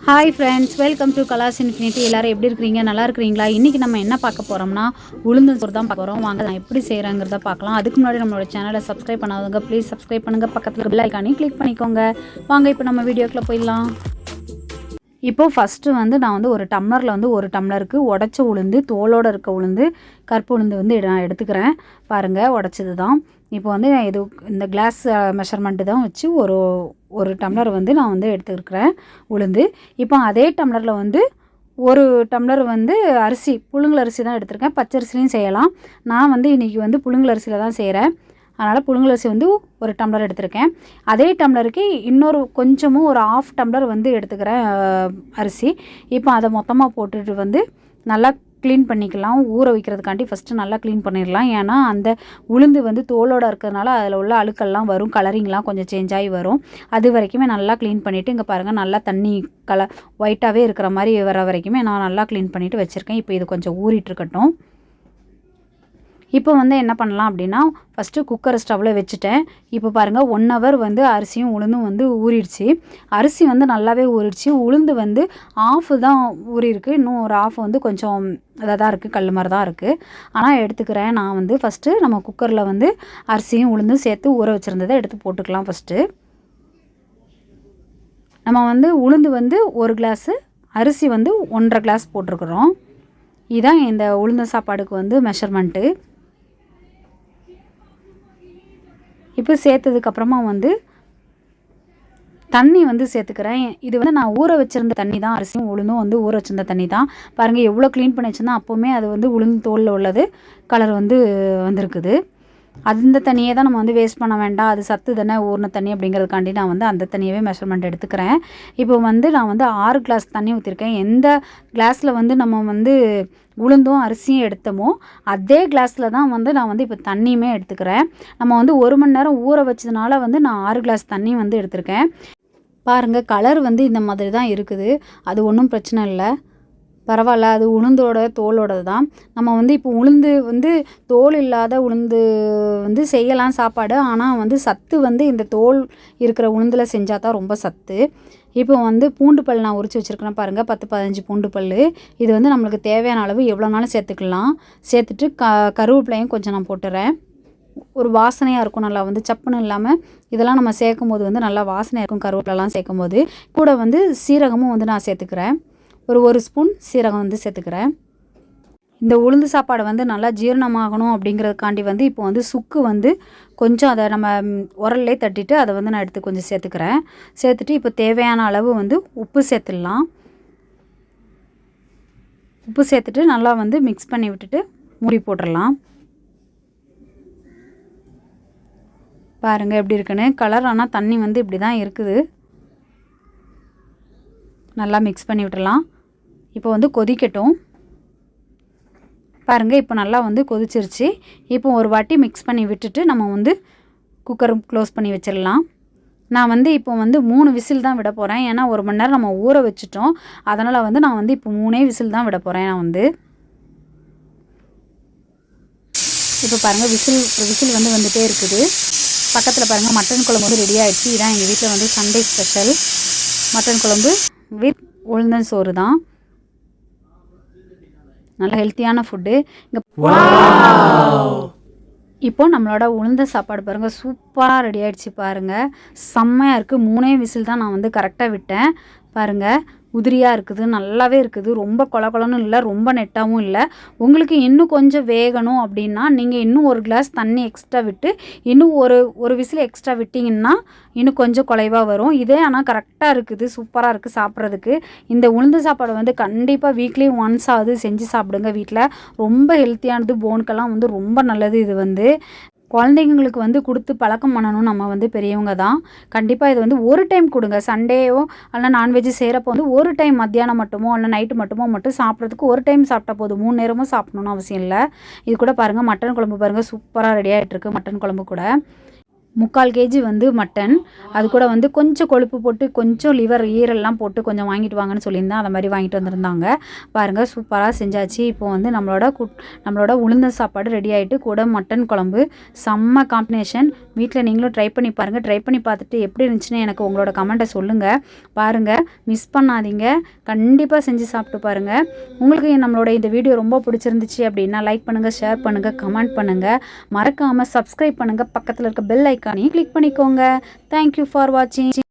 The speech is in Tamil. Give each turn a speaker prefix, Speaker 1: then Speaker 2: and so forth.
Speaker 1: ஹாய் ஃப்ரெண்ட்ஸ், வெல்கம் டு கலாஸ் இன்ஃபினிட்டி. எல்லோரும் எப்படி இருக்கிறீங்க? நல்லா இருக்கிறீங்களா? இன்றைக்கி நம்ம என்ன பார்க்க போகிறோம்னா உளுந்து சோறு தான் பார்க்க போகிறோம். வாங்க நான் எப்படி செய்கிறேங்கிறத பார்க்கலாம். அதுக்கு முன்னாடி நம்மளோட சேனலை சப்ஸ்கிரைப் பண்ணாதவங்க ப்ளீஸ் சப்ஸ்கிரைப் பண்ணுங்கள். பக்கத்தில் பெல் ஐக்கானையும் கிளிக் பண்ணிக்கோங்க. வாங்க இப்போ நம்ம வீடியோக்குள்ளே போயிடலாம். இப்போது ஃபஸ்ட்டு நான் ஒரு டம்ளரில் ஒரு டம்ளருக்கு உடச்ச உளுந்து, தோலோடு இருக்க உளுந்து, கருப்பு உளுந்து நான் எடுத்துக்கிறேன். பாருங்கள், உடச்சது தான். இப்போ இது இந்த கிளாஸ் மெஷர்மெண்ட்டு தான் வச்சு ஒரு டம்ளர் நான் எடுத்துருக்கிறேன் உளுந்து. இப்போ அதே டம்ளரில் ஒரு டம்ளர் அரிசி, புழுங்கல் அரிசி தான் எடுத்திருக்கேன். பச்சரிசிலையும் செய்யலாம். நான் இன்றைக்கி புழுங்கல் அரிசியில் தான் செய்கிறேன். அதனால் புழுங்கல் அரிசி ஒரு டம்ளர் எடுத்திருக்கேன். அதே டம்ளருக்கு இன்னொரு கொஞ்சமும் ஒரு ஆஃப் டம்ளர் எடுத்துக்கிறேன் அரிசி. இப்போ அதை மொத்தமாக போட்டுட்டு நல்லா க்ளீன் பண்ணிக்கலாம். ஊற வைக்கிறதுக்காண்டி ஃபஸ்ட்டு நல்லா க்ளீன் பண்ணிடலாம். ஏன்னா அந்த உளுந்து தோலோடு இருக்கிறதுனால அதில் உள்ள அழுக்கெல்லாம் வரும், கலரிங்லாம் கொஞ்சம் சேஞ்ச் ஆகி வரும். அது வரைக்குமே நல்லா க்ளீன் பண்ணிவிட்டு, இங்கே பாருங்கள், நல்லா தண்ணி ஒயிட்டாகவே இருக்கிற மாதிரி வர வரைக்குமே நான் நல்லா க்ளீன் பண்ணிவிட்டு வச்சுருக்கேன். இப்போ இது கொஞ்சம் ஊறிட்டுருக்கட்டும். இப்போ என்ன பண்ணலாம் அப்படின்னா, ஃபஸ்ட்டு குக்கரை ஸ்டவ்வில் வச்சுட்டேன். இப்போ பாருங்கள், 1 ஹவர் அரிசியும் உளுந்தும் ஊறிடுச்சு. அரிசி நல்லாவே ஊறிடுச்சு. உளுந்து ஆஃபு தான் ஊறியிருக்கு. இன்னும் ஒரு ஆஃப் கொஞ்சம் இதாக தான் இருக்குது, கல் மாதிரி தான் இருக்குது. ஆனால் எடுத்துக்கிறேன். நான் ஃபஸ்ட்டு நம்ம குக்கரில் அரிசியும் உளுந்தும் சேர்த்து ஊற வச்சுருந்ததை எடுத்து போட்டுக்கலாம். ஃபஸ்ட்டு நம்ம உளுந்து 1 கிளாஸு, அரிசி 1.5 கிளாஸ் போட்டிருக்குறோம். இதுதான் இந்த உளுந்து சாப்பாடுக்கு மெஷர்மெண்ட்டு. இப்போ சேர்த்ததுக்கப்புறமா தண்ணி சேர்த்துக்கிறேன். இது நான் ஊற வச்சுருந்த தண்ணி தான். அரிசியும் உளுந்தும் ஊற வச்சுருந்த தண்ணி தான். பாருங்கள், எவ்வளோ க்ளீன் பண்ணி வச்சுருந்தா அப்போவுமே அது உளுந்து தோலில் உள்ளது கலர் வந்திருக்குது. அந்த தண்ணியே தான் நம்ம வேஸ்ட் பண்ண வேண்டாம், அது சத்து தானே ஊறின தண்ணி அப்படிங்கிறதுக்காண்டி நான் அந்த தண்ணியவே மெஷர்மெண்ட் எடுத்துக்கிறேன். இப்போ நான் 6 கிளாஸ் தண்ணி ஊற்றிருக்கேன். எந்த கிளாஸில் நம்ம உளுந்தும் அரிசியும் எடுத்தோமோ அதே கிளாஸில் தான் நான் இப்போ தண்ணியுமே எடுத்துக்கிறேன். நம்ம 1 மணி நேரம் ஊற வச்சதுனால நான் 6 கிளாஸ் தண்ணி எடுத்திருக்கேன். பாருங்கள், கலர் இந்த மாதிரி தான் இருக்குது. அது ஒன்றும் பிரச்சனை இல்லை, பரவாயில்ல. அது உளுந்தோட தோலோடது தான். நம்ம இப்போ உளுந்து தோல் இல்லாத உளுந்து செய்யலாம் சாப்பாடு. ஆனால் சத்து இந்த தோல் இருக்கிற உளுந்தில் செஞ்சால் தான் ரொம்ப சத்து. இப்போ பூண்டு பல் நான் உரித்து வச்சுருக்கேன். பாருங்கள், 10-15 பூண்டு பல். இது நம்மளுக்கு தேவையான அளவு எவ்வளோனாலும் சேர்த்துக்கலாம். சேர்த்துட்டு கருவேப்பிலையும் கொஞ்சம் நான் போட்டுறேன். ஒரு வாசனையாக இருக்கும், நல்லா சப்புன்னு இல்லாமல். இதெல்லாம் நம்ம சேர்க்கும் போது நல்லா வாசனையாக இருக்கும். கருவேப்பிலலாம் சேர்க்கும் போது கூட சீரகமும் நான் சேர்த்துக்கிறேன். ஒரு ஸ்பூன் சீரகம் சேர்த்துக்கிறேன். இந்த உளுந்து சாப்பாடு நல்லா ஜீரணமாகணும் அப்படிங்கிறதுக்காண்டி இப்போ சுக்கு கொஞ்சம் அதை நம்ம உரல்லே தட்டிட்டு அதை நான் எடுத்து கொஞ்சம் சேர்த்துக்கிறேன். சேர்த்துட்டு இப்போ தேவையான அளவு உப்பு சேர்த்துடலாம். உப்பு சேர்த்துட்டு நல்லா மிக்ஸ் பண்ணி விட்டுட்டு மூடி போட்டுடலாம். பாருங்கள் எப்படி இருக்குன்னு கலர். ஆனால் தண்ணி இப்படி தான் இருக்குது. நல்லா மிக்ஸ் பண்ணி விட்டுடலாம். இப்போ கொதிக்கட்டும். பாருங்கள், இப்போ நல்லா கொதிச்சிருச்சு. இப்போ ஒரு வாட்டி மிக்ஸ் பண்ணி விட்டுட்டு நம்ம குக்கர் க்ளோஸ் பண்ணி வச்சிடலாம். நான் இப்போ 3 விசில் தான் விட போகிறேன். ஏன்னா 1 மணி நேரம் நம்ம ஊற வச்சுட்டோம். அதனால் நான் இப்போ 3 விசில் தான் விட போகிறேன். நான் இப்போ பாருங்கள், விசில் வந்துகிட்டே இருக்குது. பக்கத்தில் பாருங்கள், மட்டன் குழம்பு ரெடி ஆகிடுச்சு. இதுதான் எங்கள் வீட்டில் சண்டே ஸ்பெஷல் மட்டன் குழம்பு வித் உளுந்தன் சோறு தான். நல்ல ஹெல்த்தியான ஃபுட்டு. இங்கே இப்போ நம்மளோட உளுந்த சாப்பாடு பாருங்கள், சூப்பராக ரெடி ஆகிடுச்சு. பாருங்கள், செம்மையாக இருக்குது. 3 விசில் தான் நான் கரெக்டாக விட்டேன். பாருங்கள், உதிரியாக இருக்குது, நல்லாவே இருக்குது. ரொம்ப கொலன்னு இல்லை, ரொம்ப நெட்டாகவும் இல்லை. உங்களுக்கு இன்னும் கொஞ்சம் வேகணும் அப்படின்னா நீங்கள் இன்னும் 1 கிளாஸ் தண்ணி எக்ஸ்ட்ரா விட்டு இன்னும் ஒரு விசில் எக்ஸ்ட்ரா விட்டிங்கன்னா இன்னும் கொஞ்சம் குலைவாக வரும். இதே ஆனால் கரெக்டாக இருக்குது, சூப்பராக இருக்குது சாப்பிட்றதுக்கு. இந்த உளுந்து சாப்பாடு கண்டிப்பாக வீக்லி ஒன்ஸ் ஆகுது செஞ்சு சாப்பிடுங்க வீட்டில். ரொம்ப ஹெல்த்தியானது, போனுக்கெல்லாம் ரொம்ப நல்லது. இது குழந்தைங்களுக்கு கொடுத்து பழக்கம் பண்ணணும் நம்ம பெரியவங்க தான். கண்டிப்பாக இது ஒரு டைம் கொடுங்க. சண்டேயோ அல்ல நான்வெஜ் செய்கிறப்போ ஒரு டைம் மத்தியானம் மட்டுமோ இல்லை நைட்டு மட்டும் சாப்பிட்றதுக்கு ஒரு டைம் சாப்பிட்டா போதும். 3 நேரமும் சாப்பிடணும்னு அவசியம் இல்லை. இது கூட பாருங்கள், மட்டன் குழம்பு பாருங்கள், சூப்பராக ரெடி ஆகிட்டுருக்கு. மட்டன் குழம்பு கூட 3/4 கேஜி வந்து மட்டன், அது கூட வந்து கொஞ்சம் கொழுப்பு போட்டு கொஞ்சம் லிவர் ஈரல்லாம் போட்டு கொஞ்சம் வாங்கிட்டு வாங்கன்னு சொல்லியிருந்தேன். அந்த மாதிரி வாங்கிட்டு வந்திருந்தாங்க. பாருங்கள் சூப்பராக செஞ்சாச்சு. இப்போ வந்து நம்மளோட உளுந்த சாப்பாடு ரெடி ஆகிட்டு, கூட மட்டன் குழம்பு செம்ம காம்பினேஷன். வீட்டில் நீங்களும் ட்ரை பண்ணி பாருங்கள். ட்ரை பண்ணி பார்த்துட்டு எப்படி இருந்துச்சுன்னு எனக்கு உங்களோட கமெண்ட்டை சொல்லுங்கள். பாருங்கள், மிஸ் பண்ணாதீங்க. கண்டிப்பாக செஞ்சு சாப்பிட்டு பாருங்கள். உங்களுக்கு நம்மளோட இந்த வீடியோ ரொம்ப பிடிச்சிருந்துச்சு அப்படின்னா லைக் பண்ணுங்கள், ஷேர் பண்ணுங்கள், கமெண்ட் பண்ணுங்கள். மறக்காமல் சப்ஸ்கிரைப் பண்ணுங்கள். பக்கத்தில் இருக்க பெல் ஐக்கானையும் கிளிக் பண்ணிக்கோங்க. தேங்க்யூ ஃபார் வாட்சிங்.